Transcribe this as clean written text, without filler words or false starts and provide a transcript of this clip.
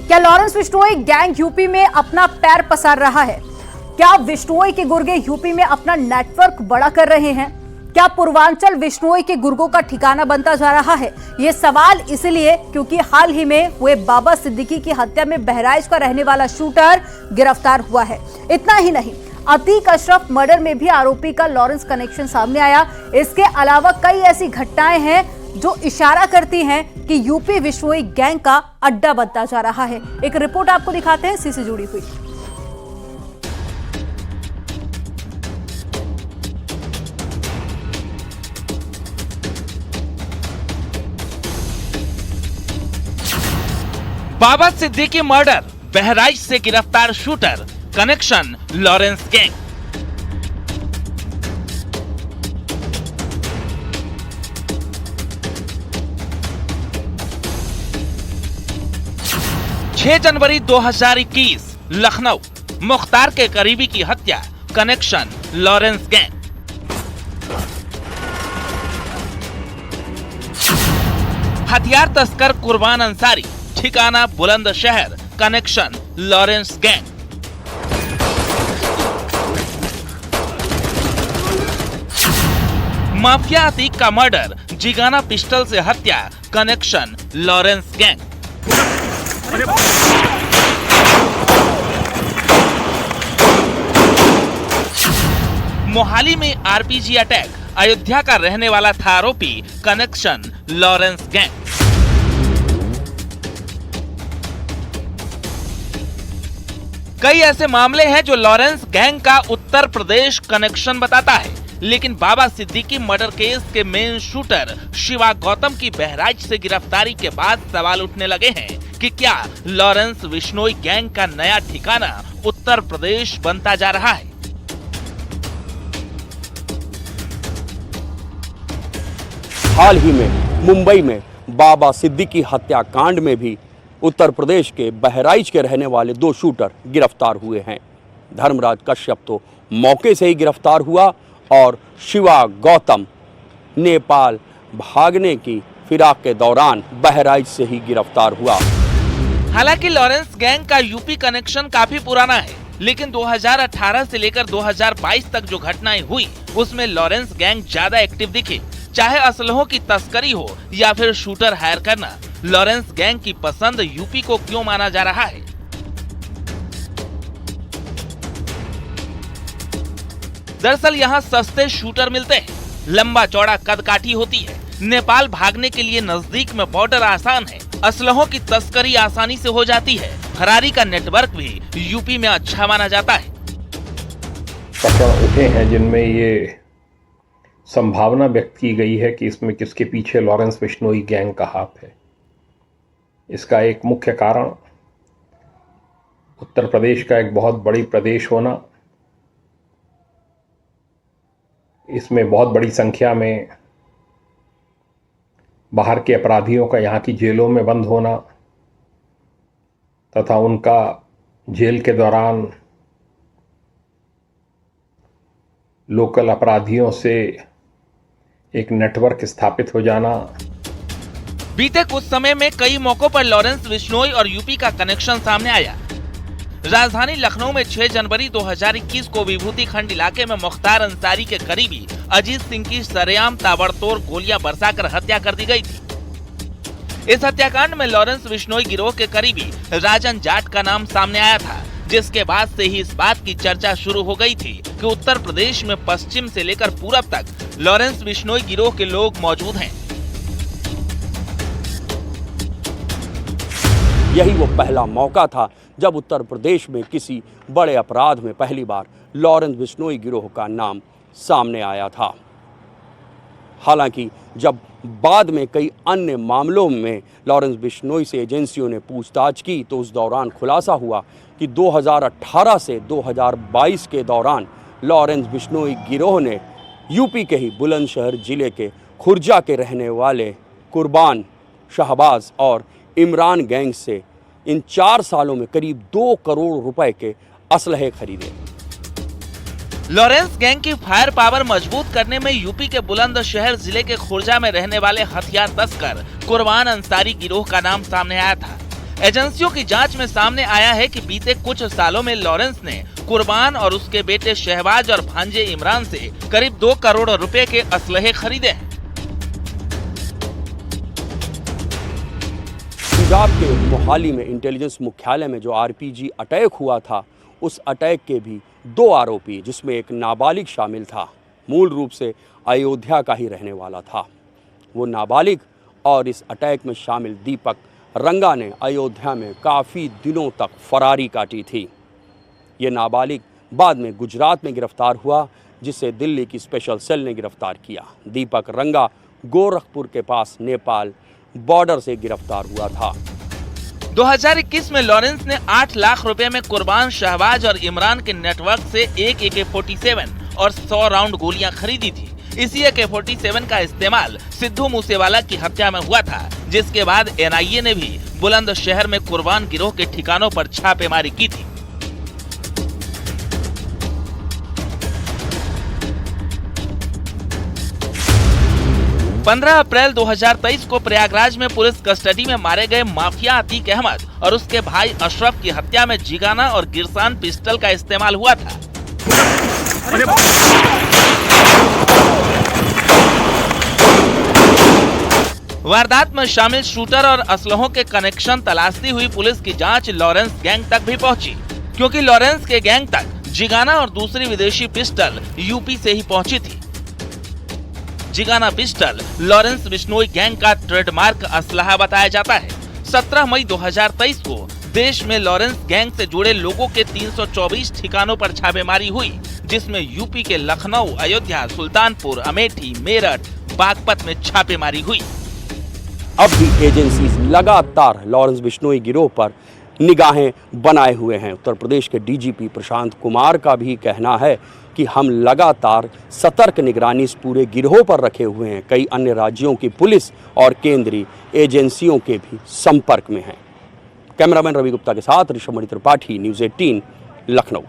क्या Lawrence Bishnoi gang UP में अपना पैर पसार रहा है? क्या बिश्नोई के गुर्गे यूपी में अपना नेटवर्क बड़ा कर रहे हैं? क्या पूर्वांचल बिश्नोई के गुर्गों का ठिकाना बनता जा रहा है? ये सवाल इसलिए क्योंकि हाल ही में हुए बाबा सिद्दीकी की हत्या में बहराइच का रहने वाला शूटर गिरफ्तार हुआ है। इतना ही नहीं, अतीक अशरफ मर्डर में भी आरोपी का लॉरेंस कनेक्शन सामने आया। इसके अलावा कई ऐसी घटनाएं हैं जो इशारा करती हैं कि यूपी बिश्नोई गैंग का अड्डा बनता जा रहा है। एक रिपोर्ट आपको दिखाते हैं, इसी से जुड़ी हुई। बाबा सिद्दीकी मर्डर, बहराइच से गिरफ्तार शूटर, कनेक्शन लॉरेंस गैंग। जनवरी 2021 लखनऊ, मुख्तार के करीबी की हत्या, कनेक्शन लॉरेंस गैंग। हथियार तस्कर कुर्बान अंसारी, ठिकाना Bulandshahr, connection Lawrence gang. Mafia Atiq का मर्डर, जिगाना पिस्टल से हत्या, कनेक्शन लॉरेंस गैंग। मोहाली में आरपीजी अटैक, अयोध्या का रहने वाला था आरोपी, कनेक्शन लॉरेंस गैंग। कई ऐसे मामले हैं जो लॉरेंस गैंग का उत्तर प्रदेश कनेक्शन बताता है, लेकिन बाबा सिद्दीकी मर्डर केस के मेन शूटर शिवा गौतम की बहराइच से गिरफ्तारी के बाद सवाल उठने लगे हैं कि क्या लॉरेंस बिश्नोई गैंग का नया ठिकाना उत्तर प्रदेश बनता जा रहा है। हाल ही में मुंबई में बाबा सिद्दीकी हत्याकांड में भी उत्तर प्रदेश के बहराइच के रहने वाले 2 शूटर गिरफ्तार हुए हैं। धर्मराज कश्यप तो मौके से ही गिरफ्तार हुआ और शिवा गौतम नेपाल भागने की फिराक के दौरान बहराइच से ही गिरफ्तार हुआ। हालांकि लॉरेंस गैंग का यूपी कनेक्शन काफी पुराना है, लेकिन 2018 से लेकर 2022 तक जो घटनाएं हुई उसमें लॉरेंस गैंग ज्यादा एक्टिव दिखे। चाहे असलहों की तस्करी हो या फिर शूटर हायर करना, लॉरेंस गैंग की पसंद यूपी को क्यों माना जा रहा है? दरअसल यहाँ सस्ते शूटर मिलते हैं, लंबा चौड़ा कदकाठी होती है, नेपाल भागने के लिए नजदीक में बॉर्डर आसान है, असलहों की तस्करी आसानी से हो जाती है, फरारी का नेटवर्क भी यूपी में अच्छा माना जाता है। प्रकरण उठे हैं जिनमें ये संभावना व्यक्त की गई है कि इसमें किसके पीछे लॉरेंस बिश्नोई गैंग का हाथ है। इसका एक मुख्य कारण उत्तर प्रदेश का एक बहुत बड़ी प्रदेश होना, इसमें बहुत बड़ी संख्या में बाहर के अपराधियों का यहाँ की जेलों में बंद होना तथा उनका जेल के दौरान लोकल अपराधियों से एक नेटवर्क स्थापित हो जाना। बीते कुछ समय में कई मौकों पर लॉरेंस बिश्नोई और यूपी का कनेक्शन सामने आया। राजधानी लखनऊ में 6 जनवरी 2021 को विभूति खंड इलाके में मुख्तार अंसारी के करीबी अजीत सिंह की सरेआम ताबड़तोड़ गोलियां बरसाकर हत्या कर दी गई थी। इस हत्याकांड में लॉरेंस बिश्नोई गिरोह के करीबी राजन जाट का नाम सामने आया था, जिसके बाद से ही इस बात की चर्चा शुरू हो गई थी कि उत्तर प्रदेश में पश्चिम से लेकर पूरब तक लॉरेंस बिश्नोई गिरोह के लोग मौजूद हैं। यही वो पहला मौका था जब उत्तर प्रदेश में किसी बड़े अपराध में पहली बार लॉरेंस बिश्नोई गिरोह का नाम सामने आया था। हालांकि जब बाद में कई अन्य मामलों में लॉरेंस बिश्नोई से एजेंसियों ने पूछताछ की तो उस दौरान खुलासा हुआ कि 2018 से 2022 के दौरान लॉरेंस बिश्नोई गिरोह ने यूपी के ही बुलंदशहर जिले के खुर्जा के रहने वाले कुर्बान, शहबाज और इमरान गैंग से इन 4 सालों में करीब 2 करोड़ रुपए के असलहे खरीदे। लॉरेंस गैंग की फायर पावर मजबूत करने में यूपी के बुलंदशहर जिले के खुर्जा में रहने वाले हथियार तस्कर कुर्बान अंसारी गिरोह का नाम सामने आया था। एजेंसियों की जांच में सामने आया है कि बीते कुछ सालों में लॉरेंस ने कुर्बान और उसके बेटे शहबाज और भांजे इमरान से करीब 2 करोड़ रुपए के असलहे खरीदे हैं। पंजाब के मोहाली में इंटेलिजेंस मुख्यालय में जो आरपीजी अटैक हुआ था, उस अटैक के भी 2 आरोपी, जिसमें एक नाबालिग शामिल था, मूल रूप से अयोध्या का ही रहने वाला था। वो नाबालिग और इस अटैक में शामिल दीपक रंगा ने अयोध्या में काफ़ी दिनों तक फरारी काटी थी। ये नाबालिग बाद में गुजरात में गिरफ्तार हुआ, जिसे दिल्ली की स्पेशल सेल ने गिरफ्तार किया। दीपक रंगा गोरखपुर के पास नेपाल बॉर्डर से गिरफ्तार हुआ था। 2021 में लॉरेंस ने 8 लाख रुपए में कुर्बान, शहबाज और इमरान के नेटवर्क से एक AK-47 और 100 राउंड गोलियां खरीदी थी। इसी AK-47 का इस्तेमाल सिद्धू मूसेवाला की हत्या में हुआ था, जिसके बाद NIA ने भी बुलंदशहर में कुर्बान गिरोह के ठिकानों पर छापेमारी की थी। पंद्रह अप्रैल 2023 को प्रयागराज में पुलिस कस्टडी में मारे गए माफिया अतीक अहमद और उसके भाई अशरफ की हत्या में जिगाना और गिरसान पिस्टल का इस्तेमाल हुआ था। वारदात में शामिल शूटर और असलहों के कनेक्शन तलाशती हुई पुलिस की जांच लॉरेंस गैंग तक भी पहुंची, क्योंकि लॉरेंस के गैंग तक जिगाना और दूसरी विदेशी पिस्टल यूपी से ही पहुंची थी। Zigana pistol Lawrence Bishnoi gang का ट्रेडमार्क असलहा बताया जाता है। 17 मई 2023 को देश में लॉरेंस गैंग से जुड़े लोगों के 324 ठिकानों पर छापेमारी हुई, जिसमें यूपी के लखनऊ, अयोध्या, सुल्तानपुर, अमेठी, मेरठ, बागपत में छापेमारी हुई। अब भी एजेंसीज लगातार लॉरेंस बिश्नोई गिरोह पर निगाहें बनाए हुए हैं। उत्तर प्रदेश के DGP प्रशांत कुमार का भी कहना है कि हम लगातार सतर्क निगरानी इस पूरे गिरोह पर रखे हुए हैं। कई अन्य राज्यों की पुलिस और केंद्रीय एजेंसियों के भी संपर्क में हैं। कैमरामैन रवि गुप्ता के साथ ऋषभ मणि त्रिपाठी, न्यूज़ 18, लखनऊ।